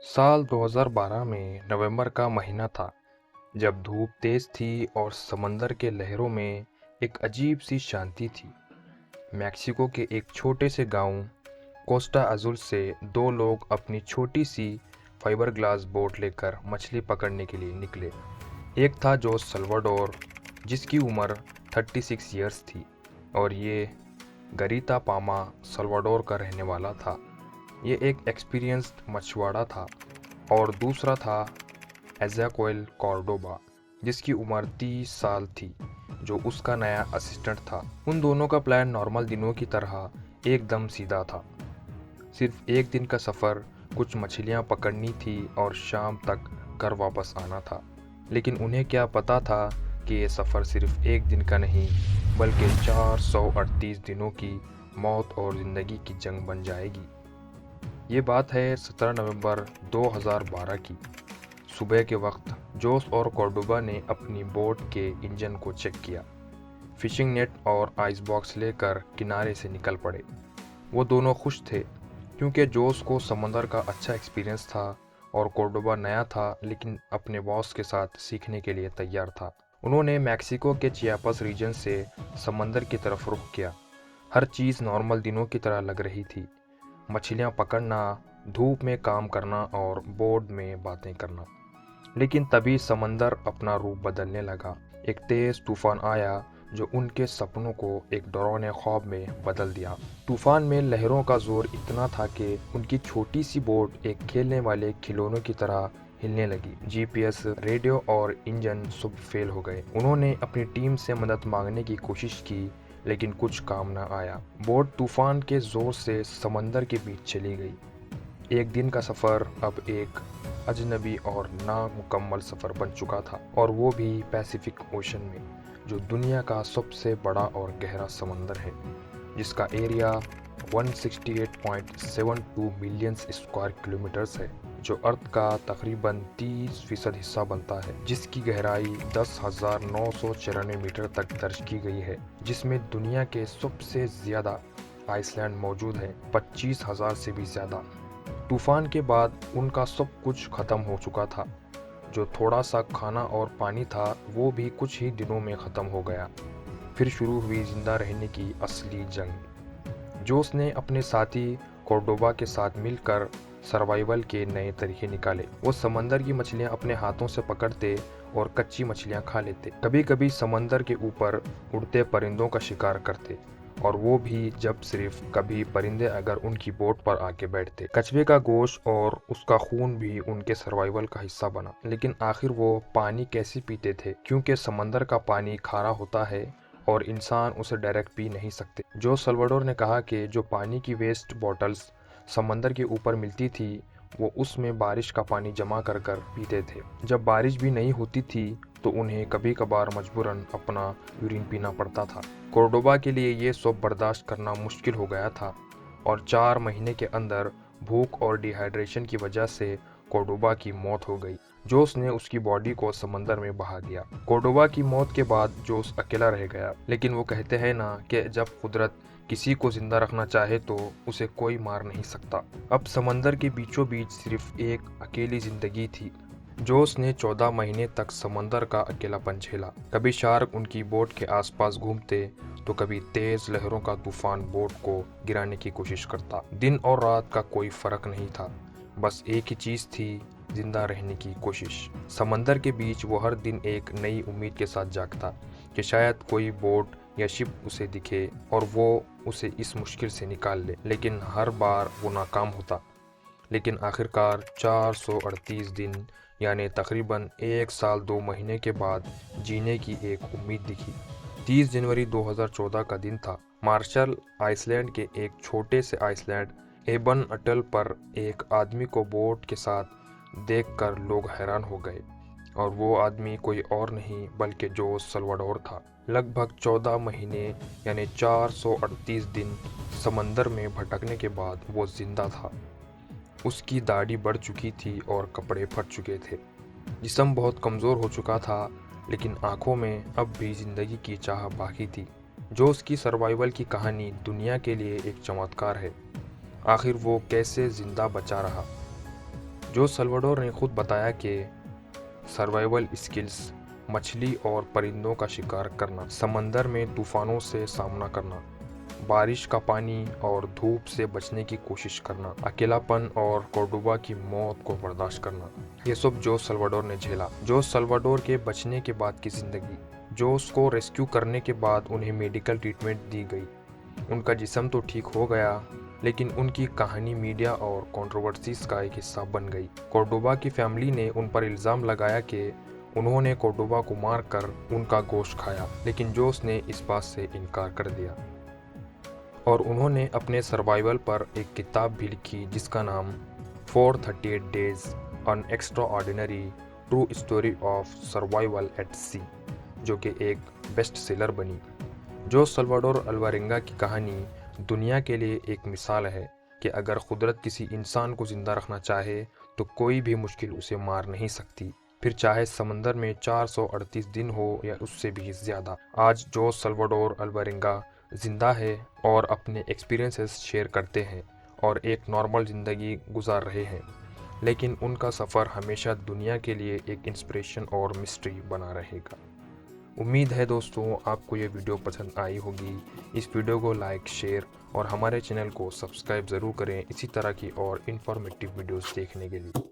साल 2012 में नवंबर का महीना था, जब धूप तेज थी और समंदर के लहरों में एक अजीब सी शांति थी। मैक्सिको के एक छोटे से गांव कोस्टा अजुल से दो लोग अपनी छोटी सी फाइबर ग्लास बोट लेकर मछली पकड़ने के लिए निकले। एक था जोस सल्वाडोर, जिसकी उम्र 36 इयर्स थी, और ये गरीता पामा सल्वाडोर का रहने वाला था। ये एक एक्सपीरियंस्ड मछुआरा था। और दूसरा था एज़ाक्वेल कॉर्डोबा, जिसकी उम्र 30 साल थी, जो उसका नया असिस्टेंट था। उन दोनों का प्लान नॉर्मल दिनों की तरह एकदम सीधा था। सिर्फ एक दिन का सफ़र, कुछ मछलियाँ पकड़नी थी और शाम तक घर वापस आना था। लेकिन उन्हें क्या पता था कि ये सफ़र सिर्फ एक दिन का नहीं, बल्कि 438 दिनों की मौत और ज़िंदगी की जंग बन जाएगी। ये बात है 17 नवंबर 2012 की। सुबह के वक्त जोस और कॉर्डोबा ने अपनी बोट के इंजन को चेक किया। फिशिंग नेट और आइस बॉक्स लेकर किनारे से निकल पड़े। वो दोनों खुश थे, क्योंकि जोस को समंदर का अच्छा एक्सपीरियंस था और कॉर्डोबा नया था, लेकिन अपने बॉस के साथ सीखने के लिए तैयार था। उन्होंने मैक्सिको के चियापास रीजन से समंदर की तरफ रुख किया। हर चीज़ नॉर्मल दिनों की तरह लग रही थी। मछलियाँ पकड़ना, धूप में काम करना और बोर्ड में बातें करना। लेकिन तभी समंदर अपना रूप बदलने लगा। एक तेज तूफान आया जो उनके सपनों को एक डरावने ख्वाब में बदल दिया। तूफान में लहरों का जोर इतना था कि उनकी छोटी सी बोट एक खेलने वाले खिलौनों की तरह हिलने लगी। जीपीएस, रेडियो और इंजन सब फेल हो गए। उन्होंने अपनी टीम से मदद मांगने की कोशिश की, लेकिन कुछ काम न आया। बोट तूफान के जोर से समंदर के बीच चली गई। एक दिन का सफ़र अब एक अजनबी और नामुकम्मल सफ़र बन चुका था, और वो भी पैसिफिक ओशन में, जो दुनिया का सबसे बड़ा और गहरा समंदर है, जिसका एरिया 168.72 मिलियन स्क्वायर किलोमीटर्स है, जो अर्थ का तकरीबन 30% हिस्सा बनता है, जिसकी गहराई 10,994 मीटर तक दर्ज की गई है, जिसमें दुनिया के सबसे ज़्यादा आइसलैंड मौजूद हैं, 25,000 से भी ज़्यादा। तूफान के बाद उनका सब कुछ खत्म हो चुका था। जो थोड़ा सा खाना और पानी था, वो भी कुछ ही दिनों में खत्म हो गया। फिर शुरू हुई जिंदा रहने की असली जंग। जोस ने अपने साथी कोर्डोबा के साथ मिलकर सर्वाइवल के नए तरीके निकाले। वो समंदर की मछलियां अपने हाथों से पकड़ते और कच्ची मछलियां खा लेते। कभी कभी समंदर के ऊपर उड़ते परिंदों का शिकार करते, और वो भी जब सिर्फ कभी परिंदे अगर उनकी बोट पर आके बैठते। कछुए का गोश्त और उसका खून भी उनके सर्वाइवल का हिस्सा बना। लेकिन आखिर वो पानी कैसे पीते थे, क्योंकि समंदर का पानी खारा होता है और इंसान उसे डायरेक्ट पी नहीं सकते। जो सल्वाडोर ने कहा कि जो पानी की वेस्ट बॉटल्स समंदर के ऊपर मिलती थी, वो उसमें बारिश का पानी जमा कर कर पीते थे। जब बारिश भी नहीं होती थी तो उन्हें कभी कभार मजबूरन अपना यूरिन पीना पड़ता था। कोर्डोबा के लिए ये सब बर्दाश्त करना मुश्किल हो गया था, और 4 महीने के अंदर भूख और डिहाइड्रेशन की वजह से कोर्डोबा की मौत हो गई। जोस ने उसकी बॉडी को समंदर में बहा दिया। कोर्डोबा की मौत के बाद जोस अकेला रह गया, लेकिन वो कहते हैं ना कि जब कुदरत किसी को जिंदा रखना चाहे तो उसे कोई मार नहीं सकता। अब समंदर के बीचों बीच सिर्फ एक अकेली जिंदगी थी। जोस ने 14 महीने तक समंदर का अकेलापन झेला। कभी शार्क उनकी बोट के आसपास घूमते, तो कभी तेज लहरों का तूफान बोट को गिराने की कोशिश करता। दिन और रात का कोई फर्क नहीं था, बस एक ही चीज थी, जिंदा रहने की कोशिश। समंदर के बीच वो हर दिन एक नई उम्मीद के साथ जागता कि शायद कोई बोट या शिप उसे दिखे और वो उसे इस मुश्किल से निकाल ले। लेकिन हर बार वो नाकाम होता। लेकिन आखिरकार 438 दिन, यानी तकरीबन 1 साल 2 महीने के बाद जीने की एक उम्मीद दिखी। 30 जनवरी 2014 का दिन था। मार्शल आइसलैंड के एक छोटे से आइसलैंड एबन अटल पर एक आदमी को बोट के साथ देखकर लोग हैरान हो गए, और वो आदमी कोई और नहीं बल्कि जोस सल्वाडोर था। लगभग 14 महीने यानी 438 दिन समंदर में भटकने के बाद वो जिंदा था। उसकी दाढ़ी बढ़ चुकी थी और कपड़े फट चुके थे। जिस्म बहुत कमज़ोर हो चुका था, लेकिन आंखों में अब भी ज़िंदगी की चाह बाकी थी। जो उसकी सर्वाइवल की कहानी दुनिया के लिए एक चमत्कार है। आखिर वो कैसे ज़िंदा बचा रहा। जो सल्वाडोर ने खुद बताया कि सर्वाइवल स्किल्स, मछली और परिंदों का शिकार करना, समंदर में तूफानों से सामना करना, बारिश का पानी और धूप से बचने की कोशिश करना, अकेलापन और कोर्डोबा की मौत को बर्दाश्त करना, ये सब जो सल्वाडोर ने झेला। जो सल्वाडोर के बचने के बाद की जिंदगी, जोस को रेस्क्यू करने के बाद उन्हें मेडिकल ट्रीटमेंट दी गई। उनका जिस्म तो ठीक हो गया, लेकिन उनकी कहानी मीडिया और कंट्रोवर्सीज का एक हिस्सा बन गई। कोर्डोबा की फैमिली ने उन पर इल्ज़ाम लगाया कि उन्होंने कोर्डोबा को मारकर उनका गोश्त खाया, लेकिन जोस ने इस बात से इनकार कर दिया। और उन्होंने अपने सर्वाइवल पर एक किताब भी लिखी जिसका नाम 438 days an extraordinary true story of survival at sea, जो कि एक बेस्ट सेलर बनी। जो सल्वाडोर अल्वारेंगा की कहानी दुनिया के लिए एक मिसाल है कि अगर कुदरत किसी इंसान को ज़िंदा रखना चाहे तो कोई भी मुश्किल उसे मार नहीं सकती, फिर चाहे समंदर में 438 दिन हो या उससे भी ज़्यादा। आज जो सल्वाडोर अल्वारेंगा जिंदा है और अपने एक्सपीरियंसेस शेयर करते हैं और एक नॉर्मल ज़िंदगी गुजार रहे हैं, लेकिन उनका सफ़र हमेशा दुनिया के लिए एक इंस्पिरेशन और मिस्ट्री बना रहेगा। उम्मीद है दोस्तों आपको ये वीडियो पसंद आई होगी। इस वीडियो को लाइक, शेयर और हमारे चैनल को सब्सक्राइब ज़रूर करें इसी तरह की और इन्फॉर्मेटिव वीडियोस देखने के लिए।